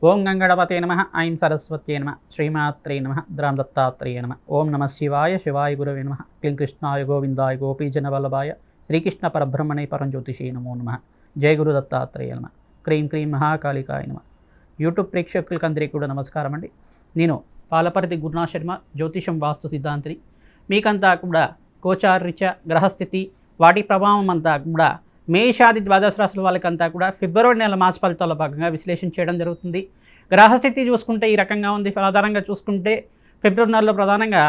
ఓం గంగణపతే నమ ఐం సరస్వత్యే నమ శ్రీమాత్రే నమ ద్రాం దత్తాత్రేయ నమ ఓం నమ శివాయ శివాయ గురవే నమ క్లీం కృష్ణాయ గోవిందాయ గోపీజన వల్లభాయ శ్రీకృష్ణ పరబ్రహ్మణే పరంజ్యోతిషే నమో నమ జయ గురు దత్తాత్రేయ నమ క్రీం క్రీం మహాకాళికాయ నమ. యూట్యూబ్ ప్రేక్షకులకి అందరికీ కూడా నమస్కారం అండి. నేను పాలపర్తి గురునాథ్ శర్మ, జ్యోతిషం వాస్తు సిద్ధాంతిని. మీకంతా కూడా గోచారరీత్యా గ్రహస్థితి వాటి ప్రభావం అంతా కూడా మేషాది ద్వాదశ రాశుల వాళ్ళకంతా కూడా ఫిబ్రవరి నెల మాస ఫలితాల భాగంగా విశ్లేషణ చేయడం జరుగుతుంది. గ్రహస్థితి చూసుకుంటే ఈ రకంగా ఉంది. ఆధారంగా చూసుకుంటే ఫిబ్రవరి నెలలో ప్రధానంగా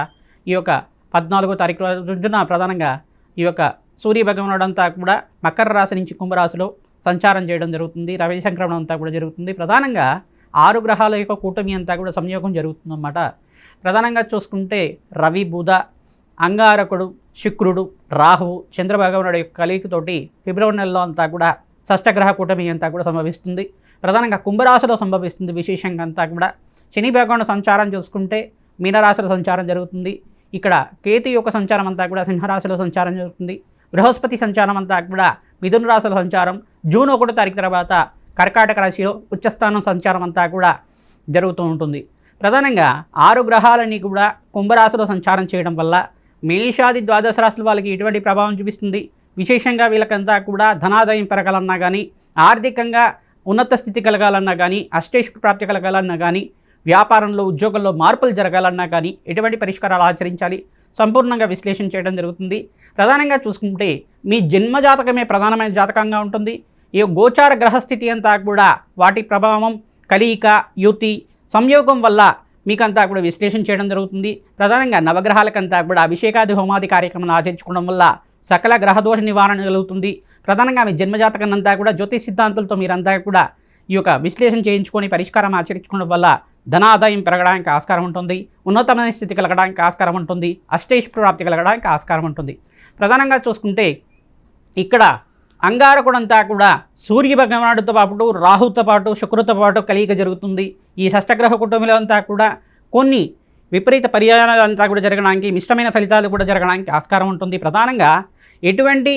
ఈ యొక్క 14వ తారీఖు రోజున ప్రధానంగా ఈ యొక్క సూర్య భగవానుడు అంతా కూడా మకర రాశి నుంచి కుంభరాశిలో సంచారం చేయడం జరుగుతుంది. రవి సంక్రమణం అంతా కూడా జరుగుతుంది. ప్రధానంగా 6 గ్రహాల యొక్క కూటమి అంతా కూడా సంయోగం జరుగుతుందన్నమాట. ప్రధానంగా చూసుకుంటే రవి, బుధ, అంగారకుడు, శుక్రుడు, రాహువు, చంద్రభగవానుడు యొక్క కలయికతోటి ఫిబ్రవరి నెలలో అంతా కూడా షష్టగ్రహ కూటమి అంతా కూడా సంభవిస్తుంది. ప్రధానంగా కుంభరాశిలో సంభవిస్తుంది. విశేషంగా అంతా కూడా శని భగవానుడు సంచారం చూసుకుంటే మీనరాశిలో సంచారం జరుగుతుంది. ఇక్కడ కేతు యొక్క సంచారం అంతా కూడా సింహరాశిలో సంచారం జరుగుతుంది. బృహస్పతి సంచారం అంతా కూడా మిథున రాశిలో సంచారం, జూన్ 1వ తారీఖు తర్వాత కర్కాటక రాశిలో ఉచ్చస్థానం సంచారం అంతా కూడా జరుగుతూ ఉంటుంది. ప్రధానంగా 6 గ్రహాలని కూడా కుంభరాశిలో సంచారం చేయడం వల్ల మేషాది ద్వాదశ రాశుల వాళ్ళకి ఎటువంటి ప్రభావం చూపిస్తుంది. విశేషంగా వీళ్ళకంతా కూడా ధనాదాయం పెరగాలన్నా కానీ, ఆర్థికంగా ఉన్నత స్థితి కలగాలన్నా కానీ, అష్టైశ్వర్య ప్రాప్తి కలగాలన్నా కానీ, వ్యాపారంలో ఉద్యోగంలో మార్పులు జరగాలన్నా కానీ ఎటువంటి పరిష్కారాలు ఆచరించాలి సంపూర్ణంగా విశ్లేషణ చేయడం జరుగుతుంది. ప్రధానంగా చూసుకుంటే మీ జన్మజాతకమే ప్రధానమైన జాతకంగా ఉంటుంది. ఈ గోచార గ్రహస్థితి అంతా కూడా వాటి ప్రభావం, కలయిక, యుతి, సంయోగం వల్ల మీకంతా కూడా విశ్లేషణ చేయడం జరుగుతుంది. ప్రధానంగా నవగ్రహాలకంతా కూడా అభిషేకాది హోమాది కార్యక్రమాలు ఆచరించుకోవడం వల్ల సకల గ్రహదోష నివారణ కలుగుతుంది. ప్రధానంగా మీ జన్మజాతకం అంతా కూడా జ్యోతిష్ సిద్ధాంతాలతో మీరంతా కూడా ఈ యొక్క విశ్లేషణ చేయించుకొని పరిష్కారం ఆచరించుకోవడం వల్ల ధనాదాయం పెరగడానికి ఆస్కారం ఉంటుంది. ఉన్నతమైన స్థితి కలగడానికి ఆస్కారం ఉంటుంది. అష్టైశ్వర్య ప్రాప్తి కలగడానికి ఆస్కారం ఉంటుంది. ప్రధానంగా చూసుకుంటే ఇక్కడ అంగారకుడంతా కూడా సూర్య భగవానుడితో పాటు, రాహుతో పాటు, శుక్రుతో పాటు కలయిక జరుగుతుంది. ఈ షష్టగ్రహ కుటుంబంలో అంతా కూడా కొన్ని విపరీత పర్యాయాలు అంతా కూడా జరగడానికి, మిశ్రమైన ఫలితాలు కూడా జరగడానికి ఆస్కారం ఉంటుంది. ప్రధానంగా ఎటువంటి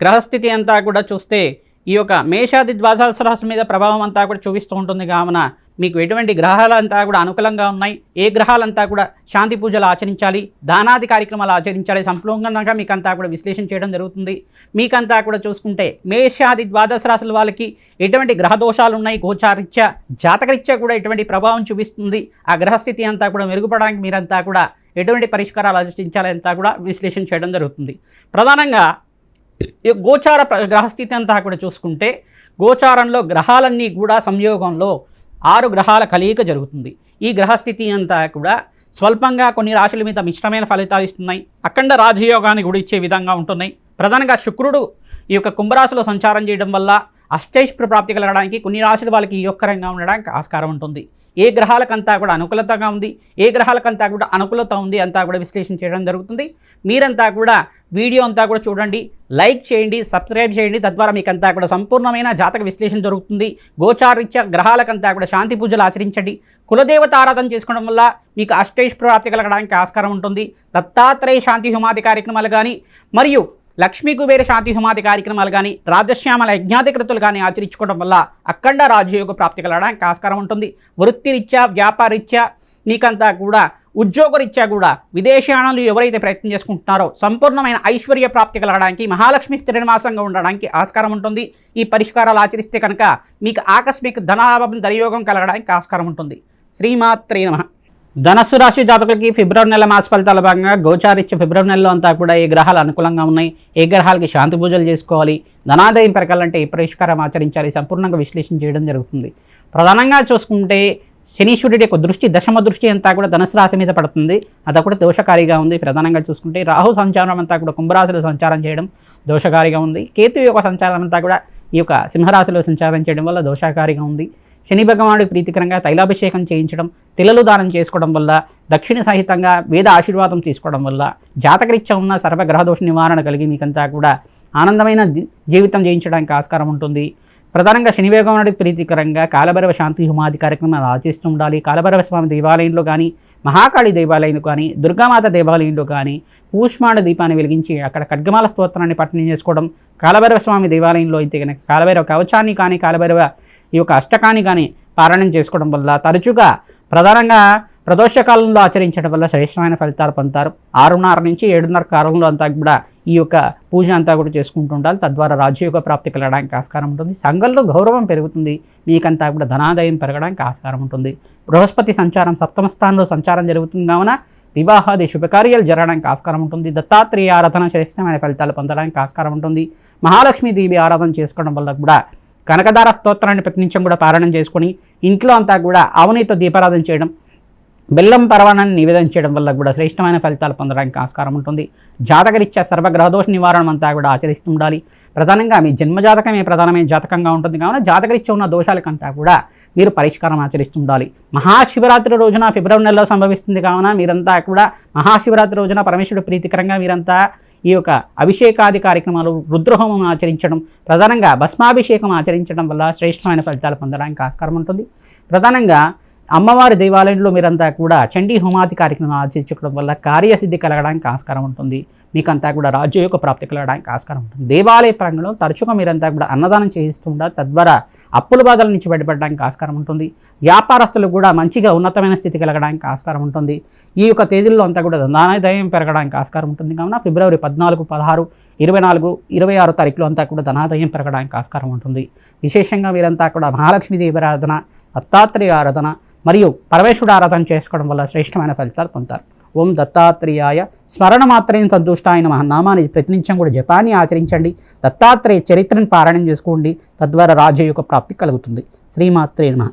గ్రహస్థితి అంతా కూడా చూస్తే ఈ యొక్క మేషాది ద్వాదశ రాశి మీద ప్రభావం అంతా కూడా చూపిస్తూ ఉంటుంది. కావున మీకు ఎటువంటి గ్రహాలంతా కూడా అనుకూలంగా ఉన్నాయి, ఏ గ్రహాలంతా కూడా శాంతి పూజలు ఆచరించాలి, దానాది కార్యక్రమాలు ఆచరించాలి సంపూర్ణంగా మీకంతా కూడా విశ్లేషణ చేయడం జరుగుతుంది. మీకంతా కూడా చూసుకుంటే మేషాది ద్వాదశ రాశుల వాళ్ళకి ఎటువంటి గ్రహ దోషాలు ఉన్నాయి, గోచారీత్యా జాతకరీత్యా కూడా ఎటువంటి ప్రభావం చూపిస్తుంది, ఆ గ్రహస్థితి అంతా కూడా మెరుగుపడడానికి మీరంతా కూడా ఎటువంటి పరిష్కారాలు ఆచరించాలి అంతా కూడా విశ్లేషణ చేయడం జరుగుతుంది. ప్రధానంగా ఈ గోచార గ్రహస్థితి అంతా కూడా చూసుకుంటే గోచారంలో గ్రహాలన్నీ కూడా సంయోగంలో 6 గ్రహాల కలయిక జరుగుతుంది. ఈ గ్రహస్థితి అంతా కూడా స్వల్పంగా కొన్ని రాశుల మీద మిశ్రమైన ఫలితాలు ఇస్తున్నాయి. అఖండ రాజయోగాన్ని కూడా ఇచ్చే విధంగా ఉంటున్నాయి. ప్రధానంగా శుక్రుడు ఈ యొక్క కుంభరాశిలో సంచారం చేయడం వల్ల అష్టైశ్వర్య ప్రాప్తి కలగడానికి, కొన్ని రాశుల వాళ్ళకి యోగకరంగా ఉండడానికి ఆస్కారం ఉంటుంది. ఏ గ్రహాలకంతా కూడా అనుకూలతగా ఉంది, ఏ గ్రహాలకంతా కూడా అనుకూలత ఉంది అంతా కూడా విశ్లేషణ చేయడం జరుగుతుంది. మీరంతా కూడా వీడియో అంతా కూడా చూడండి, లైక్ చేయండి, సబ్స్క్రైబ్ చేయండి. తద్వారా మీకంతా కూడా సంపూర్ణమైన జాతక విశ్లేషణ జరుగుతుంది. గోచారీత్యా గ్రహాలకంతా కూడా శాంతి పూజలు ఆచరించండి. కులదేవత ఆరాధన చేసుకోవడం వల్ల మీకు అష్టైశ్వర్య ప్రాప్తి కలగడానికి ఆస్కారం ఉంటుంది. దత్తాత్రేయ శాంతి హోమాది కార్యక్రమాలు కానీ, మరియు లక్ష్మీ కుబేర శాంతి హోమాది కార్యక్రమాలు కానీ, రాజశ్యామల యజ్ఞాధికృతులు కానీ ఆచరించుకోవడం వల్ల అఖండ రాజయోగ ప్రాప్తి కలగడానికి ఆస్కారం ఉంటుంది. వృత్తిరీత్యా, వ్యాపారరీత్యా, మీకంతా కూడా ఉద్యోగరీత్యా కూడా విదేశాలను ఎవరైతే ప్రయత్నం చేసుకుంటున్నారో సంపూర్ణమైన ఐశ్వర్య ప్రాప్తి కలగడానికి, మహాలక్ష్మి స్థిరనివాసంగా ఉండడానికి ఆస్కారం ఉంటుంది. ఈ పరిష్కారాలు ఆచరిస్తే కనుక మీకు ఆకస్మిక ధనలాభం, ధనయోగం కలగడానికి ఆస్కారం ఉంటుంది. శ్రీమాత్రే నమః. ధనస్సు రాశి జాతకులకి ఫిబ్రవరి నెల మాస ఫలితాల భాగంగా గోచారీత్యా ఫిబ్రవరి నెలలో అంతా కూడా ఏ గ్రహాలు అనుకూలంగా ఉన్నాయి, ఏ గ్రహాలకి శాంతి పూజలు చేసుకోవాలి, ధనాదాయం పెరగాలంటే ఏ పరిష్కారం ఆచరించాలి సంపూర్ణంగా విశ్లేషణ చేయడం జరుగుతుంది. ప్రధానంగా చూసుకుంటే శనీశ్వరుడి యొక్క దృష్టి, దశమ దృష్టి అంతా కూడా ధనుసు రాశి మీద పడుతుంది. అది కూడా దోషకారిగా ఉంది. ప్రధానంగా చూసుకుంటే రాహు సంచారం అంతా కూడా కుంభరాశిలో సంచారం చేయడం దోషకారిగా ఉంది. కేతు యొక్క సంచారం అంతా కూడా ఈ యొక్క సింహరాశిలో సంచారం చేయడం వల్ల దోషకారిగా ఉంది. శని భగవానుడికి ప్రీతికరంగా తైలాభిషేకం చేయించడం, తిలలు దానం చేసుకోవడం వల్ల, దక్షిణ సహితంగా వేద ఆశీర్వాదం తీసుకోవడం వల్ల జాతకరీత్యా ఉన్న సర్వగ్రహదోష నివారణ కలిగి మీకంతా కూడా ఆనందమైన జీవితం జయించడానికి ఆస్కారం ఉంటుంది. ప్రధానంగా శని భగవానుడికి ప్రీతికరంగా కాలభైరవ శాంతి హోమాది కార్యక్రమాలు ఆచరిస్తూ ఉండాలి. కాలభైరవ స్వామి దేవాలయంలో కానీ, మహాకాళి దేవాలయంలో కానీ, దుర్గామాత దేవాలయంలో కానీ కూష్మాండ దీపాన్ని వెలిగించి అక్కడ ఖడ్గమాల స్తోత్రాన్ని పఠనం చేసుకోవడం, కాలభైరవ స్వామి దేవాలయంలో అయితే కనుక కాలభైరవ కవచాన్ని కానీ, కాలభైరవ ఈ యొక్క అష్టకాన్ని కానీ పారాయణం చేసుకోవడం వల్ల, తరచుగా ప్రధానంగా ప్రదోషకాలంలో ఆచరించడం వల్ల శ్రేష్టమైన ఫలితాలు పొందుతారు. 6:30 నుంచి 7:30 కాలంలో అంతా కూడా ఈ యొక్క పూజ అంతా కూడా చేసుకుంటూ ఉండాలి. తద్వారా రాజయోగ ప్రాప్తి కలగడానికి ఆస్కారం ఉంటుంది. సంఘంలో గౌరవం పెరుగుతుంది. మీకంతా కూడా ధనాదాయం పెరగడానికి ఆస్కారం ఉంటుంది. బృహస్పతి సంచారం 7వ స్థానంలో సంచారం జరుగుతుంది కావున వివాహాది శుభకార్యాలు జరగడానికి ఆస్కారం ఉంటుంది. దత్తాత్రేయ ఆరాధన శ్రేష్టమైన ఫలితాలు పొందడానికి ఆస్కారం ఉంటుంది. మహాలక్ష్మీదేవి ఆరాధన చేసుకోవడం వల్ల కూడా కనకదార స్తోత్రాన్ని ప్రతినిత్యం కూడా పారాయణం చేసుకొని ఇంట్లో అంతా కూడా ఆవునితో దీపారాధన చేయడం, బెల్లం పరవాణాన్ని నివేదన చేయడం వల్ల కూడా శ్రేష్టమైన ఫలితాలు పొందడానికి ఆస్కారం ఉంటుంది. జాతకరీత్యా సర్వగ్రహదోష నివారణం అంతా కూడా ఆచరిస్తూ ఉండాలి. ప్రధానంగా మీ జన్మజాతకమే ప్రధానమైన జాతకంగా ఉంటుంది కావున జాతకరీత్యా ఉన్న దోషాలకంతా కూడా మీరు పరిష్కారం ఆచరిస్తూ ఉండాలి. మహాశివరాత్రి రోజున ఫిబ్రవరి నెలలో సంభవిస్తుంది కావున మీరంతా కూడా మహాశివరాత్రి రోజున పరమేశ్వరుడు ప్రీతికరంగా మీరంతా ఈ యొక్క అభిషేకాది కార్యక్రమాలు, రుద్రహోమం ఆచరించడం, ప్రధానంగా భస్మాభిషేకం ఆచరించడం వల్ల శ్రేష్టమైన ఫలితాలు పొందడానికి ఆస్కారం ఉంటుంది. ప్రధానంగా అమ్మవారి దేవాలయంలో మీరంతా కూడా చండీ హోమాది కార్యక్రమం ఆచరించడం వల్ల కార్యసిద్ధి కలగడానికి ఆస్కారం ఉంటుంది. మీకంతా కూడా రాజ్యయోగ ప్రాప్తి కలగడానికి ఆస్కారం ఉంటుంది. దేవాలయ ప్రాంగణంలో తరచుగా మీరంతా కూడా అన్నదానం చేయిస్తూ ఉండాలి. తద్వారా అప్పుల బాధల నుంచి బయటపడడానికి ఆస్కారం ఉంటుంది. వ్యాపారస్తులు కూడా మంచిగా ఉన్నతమైన స్థితి కలగడానికి ఆస్కారం ఉంటుంది. ఈ యొక్క తేదీల్లో అంతా కూడా ధనాదాయం పెరగడానికి ఆస్కారం ఉంటుంది కావున ఫిబ్రవరి 14, 16, 24, 26 తారీఖులో అంతా కూడా ధనాదాయం పెరగడానికి ఆస్కారం ఉంటుంది. విశేషంగా మీరంతా కూడా మహాలక్ష్మీదేవి ఆరాధన, దత్తాత్రేయ ఆరాధన మరియు పరమేశ్వరుడు ఆరాధన చేసుకోవడం వల్ల శ్రేష్టమైన ఫలితాలు పొందుతారు. ఓం దత్తాత్రేయాయ స్మరణ మాత్రం సంతుష్టాయ నమః నామాన్ని ప్రతినిత్యం కూడా జపాన్ని ఆచరించండి. దత్తాత్రేయ చరిత్రను పారాయణం చేసుకోండి. తద్వారా రాజయోగ ప్రాప్తి కలుగుతుంది. శ్రీమాత్రే నమః.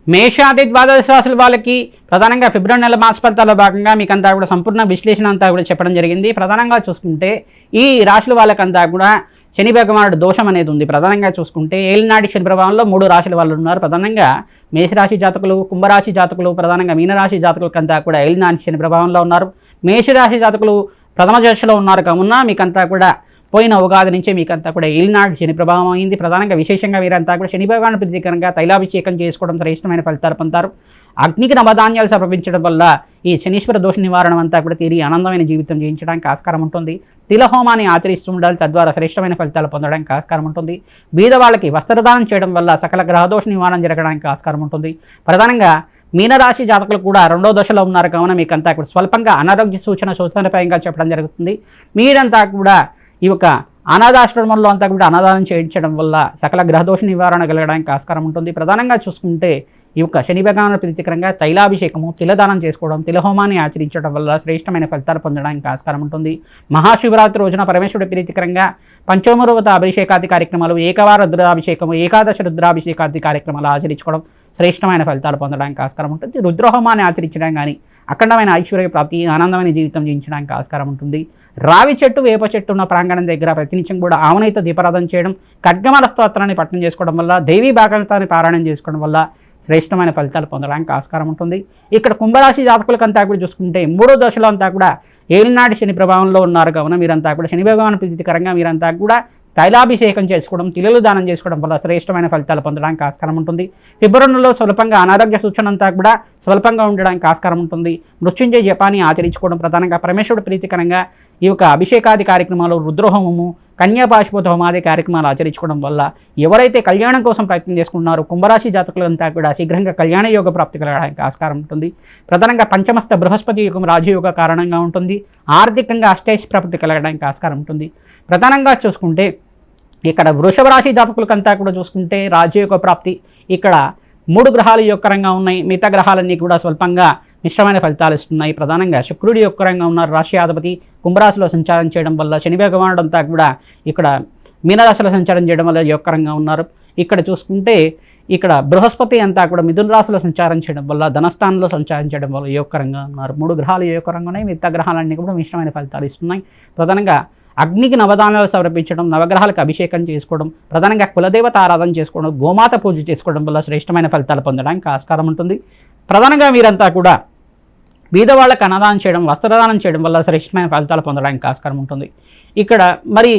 మేషాది ద్వాదశ రాశుల వాళ్ళకి ప్రధానంగా ఫిబ్రవరి నెల మాస ఫలితాల్లో భాగంగా మీకంతా కూడా సంపూర్ణ విశ్లేషణ అంతా కూడా చెప్పడం జరిగింది. ప్రధానంగా చూసుకుంటే ఈ రాశుల వాళ్ళకంతా కూడా శని భగవానుడు దోషం అనేది ఉంది. ప్రధానంగా చూసుకుంటే ఏలినాటి శని ప్రభావంలో 3 రాశుల వాళ్ళు ఉన్నారు. ప్రధానంగా మేషరాశి జాతకులు, కుంభరాశి జాతకులు, ప్రధానంగా మీనరాశి జాతకులకంతా కూడా ఏలినాటి శని ప్రభావంలో ఉన్నారు. మేషరాశి జాతకులు ప్రథమ దశలో ఉన్నారు కావున మీకంతా కూడా పోయిన ఉగాది నుంచే మీకంతా కూడా ఏలినాటి శని ప్రభావం అయింది. ప్రధానంగా విశేషంగా వీరంతా కూడా శని భగవాను ప్రీతికరంగా తైలాభిషేకం చేసుకోవడం శ్రేష్టమైన ఫలితాలు పొందుతారు. అగ్నికి నవధాన్యాలు సమర్పించడం వల్ల ఈ శనీశ్వర దోష నివారణ అంతా కూడా తీరి ఆనందమైన జీవితం జీవించడానికి ఆస్కారం ఉంటుంది. తిలహోమాన్ని ఆచరిస్తూ ఉండాలి. తద్వారా శ్రేష్టమైన ఫలితాలు పొందడానికి ఆస్కారం ఉంటుంది. బీద వాళ్ళకి వస్త్రదానం చేయడం వల్ల సకల గ్రహదోష నివారణ జరగడానికి ఆస్కారం ఉంటుంది. ప్రధానంగా మీనరాశి జాతకులు కూడా 2వ దశలో ఉన్నారు కావున మీకంతా కూడా స్వల్పంగా అనారోగ్య సూచనపరంగా చెప్పడం జరుగుతుంది. మీరంతా కూడా ఈ యొక్క అనాథాశ్రమంలో అంతా కూడా అన్నదానం చేయించడం వల్ల సకల గ్రహదోష నివారణ కలగడానికి ఆస్కారం ఉంటుంది. ప్రధానంగా చూసుకుంటే ఈ యొక్క శని భగవాను ప్రీతికరంగా తైలాభిషేకము, తిలదానం చేసుకోవడం, తిలహోమాన్ని ఆచరించడం వల్ల శ్రేష్టమైన ఫలితాలు పొందడానికి ఆస్కారం ఉంటుంది. మహాశివరాత్రి రోజున పరమేశ్వరుడి ప్రీతికరంగా పంచోమరువత అభిషేకాది కార్యక్రమాలు, ఏకవార రుద్రాభిషేకము, ఏకాదశ రుద్రాభిషేకాది కార్యక్రమాలు ఆచరించుకోవడం శ్రేష్టమైన ఫలితాలు పొందడానికి ఆస్కారం ఉంటుంది. రుద్రహోమాన్ని ఆచరించడం కానీ అఖండమైన ఐశ్వర్య ప్రాప్తి, ఆనందమైన జీవితం జీవించడానికి ఆస్కారం ఉంటుంది. రావి చెట్టు, వేప చెట్టు ఉన్న ప్రాంగణం దగ్గర ప్రతినిత్యం కూడా ఆవునైతో దీపారాధన చేయడం, ఖడ్గమాల స్తోత్రాన్ని పఠనం చేసుకోవడం వల్ల, దేవీ భాగవతాన్ని పారాయణం చేసుకోవడం వల్ల శ్రేష్టమైన ఫలితాలు పొందడానికి ఆస్కారం ఉంటుంది. ఇక్కడ కుంభరాశి జాతకులకంతా కూడా చూసుకుంటే 3వ దశలో అంతా కూడా ఏలినాటి శని ప్రభావంలో ఉన్నారు కావున మీరంతా కూడా శని భగవాను ప్రీతికరంగా మీరంతా కూడా తైలాభిషేకం చేసుకోవడం, తిలలు దానం చేసుకోవడం వల్ల శ్రేష్టమైన ఫలితాలు పొందడానికి ఆస్కారం ఉంటుంది. ఫిబ్రవరి నెలలో స్వల్పంగా అనారోగ్య సూచన అంతా కూడా స్వల్పంగా ఉండడానికి ఆస్కారం ఉంటుంది. మృత్యుంజయ జపాన్ని ఆచరించుకోవడం, ప్రధానంగా పరమేశ్వరుడు ప్రీతికరంగా ఈ యొక్క అభిషేకాది కార్యక్రమాలు, రుద్రహోమము, కన్యాపాశుపత హోమాది కార్యక్రమాలు ఆచరించుకోవడం వల్ల ఎవరైతే కళ్యాణం కోసం ప్రయత్నం చేసుకుంటున్నారో కుంభరాశి జాతకులంతా కూడా శీఘ్రంగా కళ్యాణ యోగ ప్రాప్తి కలగడానికి ఆస్కారం ఉంటుంది. ప్రధానంగా పంచమస్థ బృహస్పతి యుగం రాజయోగ కారణంగా ఉంటుంది. ఆర్థికంగా అష్టైష్ ప్రాప్తి కలగడానికి ఆస్కారం ఉంటుంది. ప్రధానంగా చూసుకుంటే ఇక్కడ వృషభ రాశి జాతకులకంతా కూడా చూసుకుంటే రాజయోగ ప్రాప్తి. ఇక్కడ 3 గ్రహాలు యొక్కరంగా ఉన్నాయి. మిగతా గ్రహాలన్నీ కూడా స్వల్పంగా మిశ్రమైన ఫలితాలు ఇస్తున్నాయి. ప్రధానంగా శుక్రుడి యొక్కరంగా ఉన్నారు. రాష్ట్రాధిపతి కుంభరాశిలో సంచారం చేయడం వల్ల శని భగవానుడు అంతా కూడా ఇక్కడ మీనరాశిలో సంచారం చేయడం వల్ల యొక్కరంగా ఉన్నారు. ఇక్కడ చూసుకుంటే ఇక్కడ బృహస్పతి అంతా కూడా మిథున రాశిలో సంచారం చేయడం వల్ల ధనస్థానంలో సంచారం చేయడం వల్ల యోగకరంగా ఉన్నారు. 3 గ్రహాలు యోగకరంగా ఉన్నాయి. మిగతా గ్రహాలన్నీ కూడా మిశ్రమైన ఫలితాలు ఇస్తున్నాయి. ప్రధానంగా అగ్నికి నవదానాలు సమర్పించడం, నవగ్రహాలకు అభిషేకం చేసుకోవడం, ప్రధానంగా కులదేవత ఆరాధన చేసుకోవడం, గోమాత పూజ చేసుకోవడం వల్ల శ్రేష్టమైన ఫలితాలు పొందడానికి ఆస్కారం ఉంటుంది. ప్రధానంగా మీరంతా కూడా బీదవాళ్ళకి అన్నదానం చేయడం, వస్త్రదానం చేయడం వల్ల శ్రేష్టమైన ఫలితాలు పొందడానికి ఆస్కారం ఉంటుంది. ఇక్కడ మరి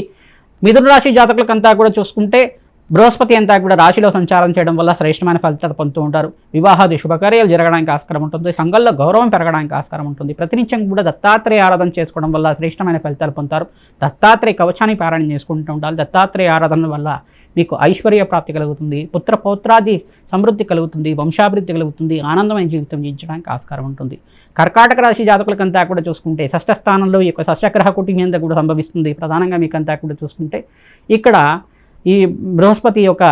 మిథున రాశి జాతకులకంతా కూడా చూసుకుంటే బృహస్పతి అంతా కూడా రాశిలో సంచారం చేయడం వల్ల శ్రేష్టమైన ఫలితాలు పొందుతూ ఉంటారు. వివాహాది శుభకార్యాలు జరగడానికి ఆస్కారం ఉంటుంది. సంఘంలో గౌరవం పెరగడానికి ఆస్కారం ఉంటుంది. ప్రతినిత్యం కూడా దత్తాత్రేయ ఆరాధన చేసుకోవడం వల్ల శ్రేష్టమైన ఫలితాలు పొందుతారు. దత్తాత్రేయ కవచాన్ని పారాయణం చేసుకుంటూ ఉండాలి. దత్తాత్రేయ ఆరాధన వల్ల మీకు ఐశ్వర్య ప్రాప్తి కలుగుతుంది, పుత్ర పౌత్రాది సమృద్ధి కలుగుతుంది, వంశాభివృద్ధి కలుగుతుంది, ఆనందమైన జీవితం జీవించడానికి ఆస్కారం ఉంటుంది. కర్కాటక రాశి జాతకులకంతా కూడా చూసుకుంటే షష్ఠ స్థానంలో ఈ యొక్క షష్ఠగ్రహ కుటుంబం అంతా కూడా సంభవిస్తుంది. ప్రధానంగా మీకంతా కూడా చూసుకుంటే ఇక్కడ ఈ బృహస్పతి యొక్క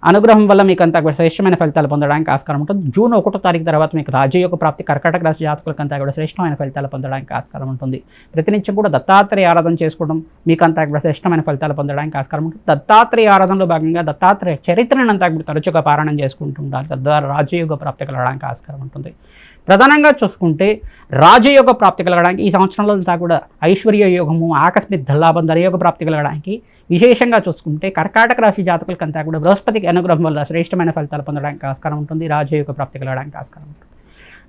అనుగ్రహం వల్ల మీకు అంతా కూడా శ్రేష్టమైన ఫలితాలు పొందడానికి ఆస్కారం ఉంటుంది. జూన్ 1వ తారీఖు తర్వాత మీకు రాజయోగ ప్రాప్తి కర్కాటక రాశి జాతకులకంతా కూడా శ్రేష్టమైన ఫలితాలు పొందడానికి ఆస్కారం ఉంటుంది. ప్రతినిత్యం కూడా దత్తాత్రేయ ఆరాధన చేసుకోవడం మీకంతా కూడా శ్రేష్టమైన ఫలితాలు పొందడానికి ఆస్కారం ఉంటుంది. దత్తాత్రేయ ఆరాధనలో భాగంగా దత్తాత్రేయ చరిత్రను అంతా కూడా తరచుగా పారాయణం చేసుకుంటూ ఉండాలి. తద్వారా రాజయోగ ప్రాప్తి కలగడానికి ఆస్కారం ఉంటుంది. ప్రధానంగా చూసుకుంటే రాజయోగ ప్రాప్తి కలగడానికి ఈ సంవత్సరంలో అంతా కూడా ఐశ్వర్య యోగము, ఆకస్మిక ధనలాభం, ధనయోగ ప్రాప్తి కలగడానికి విశేషంగా చూసుకుంటే కర్కాటక రాశి జాతకులకంతా కూడా బృహస్పతికి అనుగ్రహం వల్ల శ్రేష్టమైన ఫలితాలు పొందడానికి ఆస్కారం ఉంటుంది. రాజయోగ ప్రాప్తి కలగడానికి ఆస్కారం ఉంటుంది.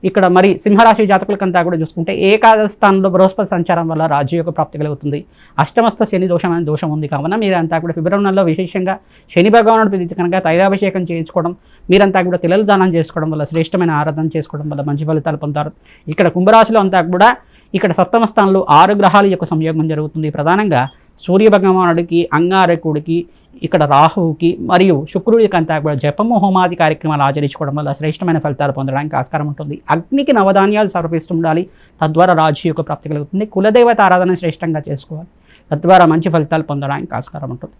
ఇక్కడ మరి సింహరాశి జాతకులకంతా కూడా చూసుకుంటే ఏకాదశ స్థానంలో బృహస్పతి సంచారం వల్ల రాజయోగ ప్రాప్తి కలుగుతుంది. అష్టమస్థ శని దోషం అనే దోషం ఉంది కావున మీరంతా కూడా ఫిబ్రవరి నెలలో విశేషంగా శని భగవానుడి ప్రీతి కనుక తైలాభిషేకం చేయించుకోవడం, మీరంతా కూడా తిలలు దానం చేసుకోవడం వల్ల శ్రేష్టమైన ఆరాధన చేసుకోవడం వల్ల మంచి ఫలితాలు పొందుతారు. ఇక్కడ కుంభరాశిలో అంతా కూడా ఇక్కడ సప్తమ స్థానంలో 6 గ్రహాల యొక్క సంయోగం జరుగుతుంది. ప్రధానంగా సూర్య భగవానుడికి, అంగారకుడికి, ఇక్కడ రాహువుకి మరియు శుక్రుడికి అంతా కూడా జపము హోమాది కార్యక్రమాలు ఆచరించుకోవడం వల్ల శ్రేష్టమైన ఫలితాలు పొందడానికి ఆస్కారం ఉంటుంది. అగ్నికి నవధాన్యాలు సమర్పిస్తుండాలి, తద్వారా రాజయోగ ప్రాప్తి కలుగుతుంది. కులదేవత ఆరాధన శ్రేష్టంగా చేసుకోవాలి, తద్వారా మంచి ఫలితాలు పొందడానికి ఆస్కారం ఉంటుంది.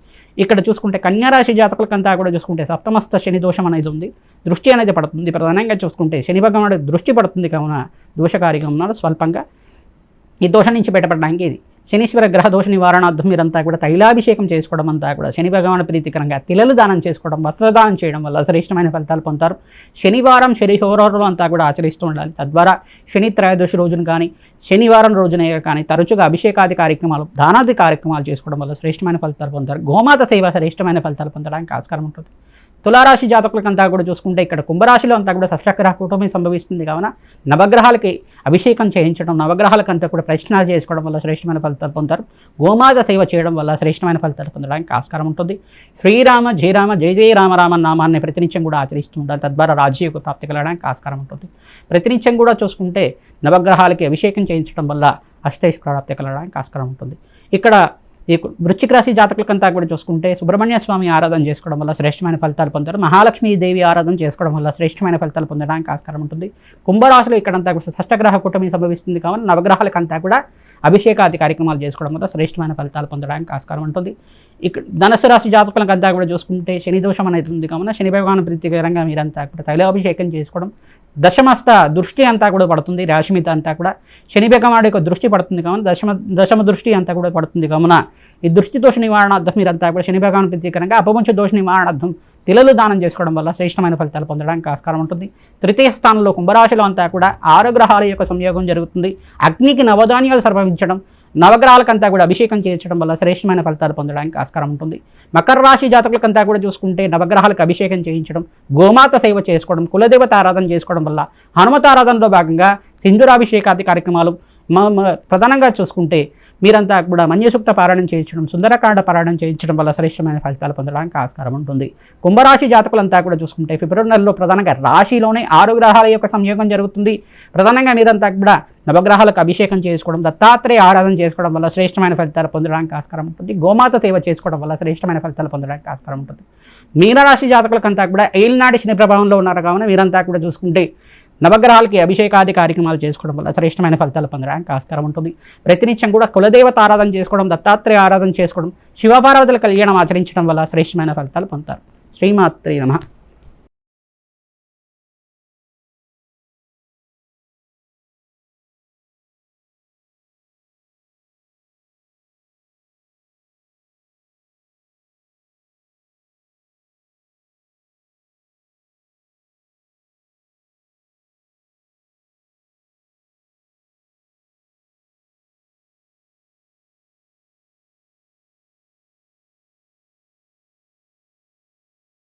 ఇక్కడ చూసుకుంటే కన్యారాశి జాతకులకంతా కూడా చూసుకుంటే సప్తమస్థ శని దోషం అనేది ఉంది, దృష్టి అనేది పడుతుంది. ప్రధానంగా చూసుకుంటే శని భగవానుడి దృష్టి పడుతుంది కావున దోషకారిగా ఉన్నారు. స్వల్పంగా ఈ దోషం నుంచి బయటపడడానికి ఇది శనీశ్వర గ్రహ దోష నివారణార్థం మీరంతా కూడా తైలాభిషేకం చేసుకోవడం అంతా కూడా శని భగవాను ప్రీతికరంగా తిలలు దానం చేసుకోవడం, వస్త్రదానం చేయడం వల్ల శ్రేష్టమైన ఫలితాలు పొందుతారు. శనివారం శని హోరాలు అంతా కూడా ఆచరిస్తూ ఉండాలి. తద్వారా శని త్రయోదశి రోజున కానీ శనివారం రోజున కానీ తరచుగా అభిషేకాది కార్యక్రమాలు, దానాది కార్యక్రమాలు చేసుకోవడం వల్ల శ్రేష్టమైన ఫలితాలు పొందుతారు. గోమాత సేవ శ్రేష్టమైన ఫలితాలు పొందడానికి ఆస్కారం ఉంటుంది. తులారాశి జాతకులకంతా కూడా చూసుకుంటే ఇక్కడ కుంభరాశిలో అంతా కూడా షష్ఠగ్రహ కూటమి సంభవిస్తుంది కావున నవగ్రహాలకి అభిషేకం చేయించడం, నవగ్రహాలకంతా కూడా ప్రదక్షిణాలు చేసుకోవడం వల్ల శ్రేష్టమైన ఫలితాలు పొందుతారు. గోమాత సేవ చేయడం వల్ల శ్రేష్టమైన ఫలితాలు పొందడానికి ఆస్కారం ఉంటుంది. శ్రీరామ జయరామ జయ జయ రామ రామ నామాన్ని ప్రతినిత్యం కూడా ఆచరిస్తూ ఉండాలి, తద్వారా రాజయోగ ప్రాప్తి కలగడానికి ఆస్కారం ఉంటుంది. ప్రతినిత్యం కూడా చూసుకుంటే నవగ్రహాలకి అభిషేకం చేయించడం వల్ల అష్టైశ్వర్య ప్రాప్తి కలగడానికి ఆస్కారం ఉంటుంది. ఇక్కడ ఈ వృశ్చిక రాశి జాతకులకంతా కూడా చూసుకుంటే సుబ్రహ్మణ్య స్వామి ఆరాధన చేసుకోవడం వల్ల శ్రేష్టమైన ఫలితాలు పొందారు. మహాలక్ష్మీదేవి ఆరాధన చేసుకోవడం వల్ల శ్రేష్టమైన ఫలితాలు పొందడానికి ఆస్కారం ఉంటుంది. కుంభరాశిలో ఇక్కడంతా కూడా షష్ఠగ్రహ కూటమి సంభవిస్తుంది కావున నవగ్రహాలకంతా కూడా అభిషేకాది కార్యక్రమాలు చేసుకోవడం వల్ల శ్రేష్టమైన ఫలితాలు పొందడానికి ఆస్కారం ఉంటుంది. ఇక్కడ ధనుసు రాశి జాతకులకంతా కూడా చూసుకుంటే శని దోషం అనేది ఉంది కావున శని భగవాను ప్రీతికరంగా మీరంతా కూడా తైలాభిషేకం చేసుకోవడం, దశమస్థ దృష్టి అంతా కూడా పడుతుంది, రాశి మీద అంతా కూడా శని భగవానుడి యొక్క దృష్టి పడుతుంది కావున దశమ దృష్టి అంతా కూడా పడుతుంది కావున ఈ దృష్టి దోష నివారణార్థం మీరంతా కూడా శని భగవాను ప్రీతికరంగా అపవంచ దోష నివారణార్థం తిలలు దానం చేసుకోవడం వల్ల శ్రేష్టమైన ఫలితాలు పొందడానికి ఆస్కారం ఉంటుంది. తృతీయ స్థానంలో కుంభరాశిలో అంతా కూడా 6 గ్రహాల యొక్క సంయోగం జరుగుతుంది. అగ్నికి నవధాన్యాలు సమర్పించడం, నవగ్రహాలకంతా కూడా అభిషేకం చేయించడం వల్ల శ్రేష్టమైన ఫలితాలు పొందడానికి ఆస్కారం ఉంటుంది. మకర రాశి జాతకులకంతా కూడా చూసుకుంటే నవగ్రహాలకు అభిషేకం చేయించడం, గోమాత సేవ చేసుకోవడం, కులదేవత ఆరాధన చేసుకోవడం వల్ల హనుమత ఆరాధనలో భాగంగా సింధురాభిషేకాది కార్యక్రమాలు, ప్రధానంగా చూసుకుంటే మీరంతా కూడా మన్యసూక్త పారాయణం చేయించడం, సుందరకాండ పారాయణం చేయించడం వల్ల శ్రేష్టమైన ఫలితాలు పొందడానికి ఆస్కారం ఉంటుంది. కుంభరాశి జాతకులంతా కూడా చూసుకుంటే ఫిబ్రవరి నెలలో ప్రధానంగా రాశిలోనే 6 గ్రహాల యొక్క సంయోగం జరుగుతుంది. ప్రధానంగా మీరంతా కూడా నవగ్రహాలకు అభిషేకం చేసుకోవడం, దత్తాత్రేయ ఆరాధన చేసుకోవడం వల్ల శ్రేష్టమైన ఫలితాలు పొందడానికి ఆస్కారం ఉంటుంది. గోమాత సేవ చేసుకోవడం వల్ల శ్రేష్టమైన ఫలితాలు పొందడానికి ఆస్కారం ఉంటుంది. మీనరాశి జాతకులకంతా కూడా ఏలినాటి శని ప్రభావంలో ఉన్నారు కావున మీరంతా కూడా చూసుకుంటే నవగ్రహాలకి అభిషేకాది కార్యక్రమాలు చేసుకోవడం వల్ల శ్రేష్టమైన ఫలితాలు పొందడానికి ఆస్కారం ఉంటుంది. ప్రతినిత్యం కూడా కులదేవత ఆరాధన చేసుకోవడం, దత్తాత్రేయ ఆరాధన చేసుకోవడం, శివపార్వతుల కళ్యాణం ఆచరించడం వల్ల శ్రేష్టమైన ఫలితాలు పొందుతారు. శ్రీమాత్రే నమః.